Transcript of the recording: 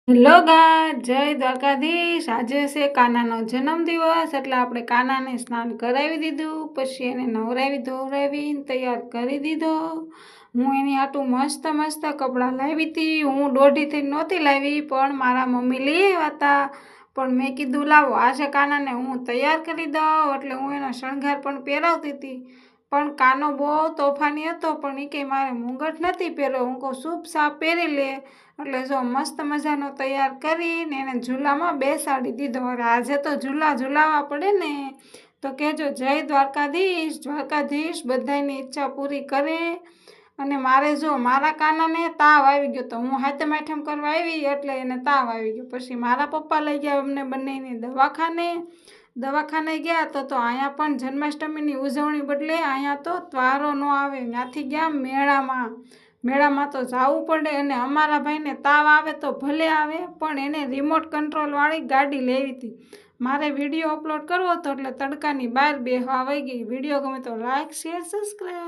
Hello ગાય જય દ્વારકાધીશ। આજે છે કાનાનો જન્મદિવસ એટલે આપણે કાનાને સ્નાન કરાવી દીધું, પછી એને નવરાવી ધોવરાવીને તૈયાર કરી દીધો। હું એની આટું મસ્ત મસ્ત કપડાં લાવી હતી। હું દોઢીથી નહોતી લાવી પણ મારા મમ્મી લઈ આવ્યા હતા, પણ મેં કીધું લાવો આજે કાનાને હું તૈયાર કરી દઉં, એટલે હું એનો શણગાર પણ પહેરાવતી હતી। પણ કાનો બહુ તોફાની હતો, પણ એ કંઈ મારે મુંગટ નથી પહેર્યો। હું કહું સૂપ સાપ પહેરી લે, એટલે જો મસ્ત મજાનો તૈયાર કરીને એને ઝૂલામાં બેસાડી દીધો। હવે આજે તો ઝૂલા ઝૂલાવવા પડે ને, તો કહેજો જય દ્વારકાધીશ। દ્વારકાધીશ બધાની ઈચ્છા પૂરી કરે। અને મારે જો મારા કાનાને તાવ આવી ગયો, તો હું હાથમ આઠમ કરવા આવી એટલે એને તાવ આવી ગયો। પછી મારા પપ્પા લઈ ગયા અમને બંનેને દવાખાને ગયા તો અહીંયા પણ જન્માષ્ટમીની ઉજવણી બદલે અહીંયા તો ત્વારો ન આવે, ત્યાંથી ગયા મેળામાં તો જવું પડે। અને અમારા ભાઈને તાવ આવે તો ભલે આવે, પણ એને રિમોટ કંટ્રોલવાળી ગાડી લેવી હતી। મારે વિડીયો અપલોડ કરવો હતો એટલે તડકાની બહાર બેસવા વહી ગઈ। વિડીયો ગમે તો લાઇક શેર સબસ્ક્રાઈબ।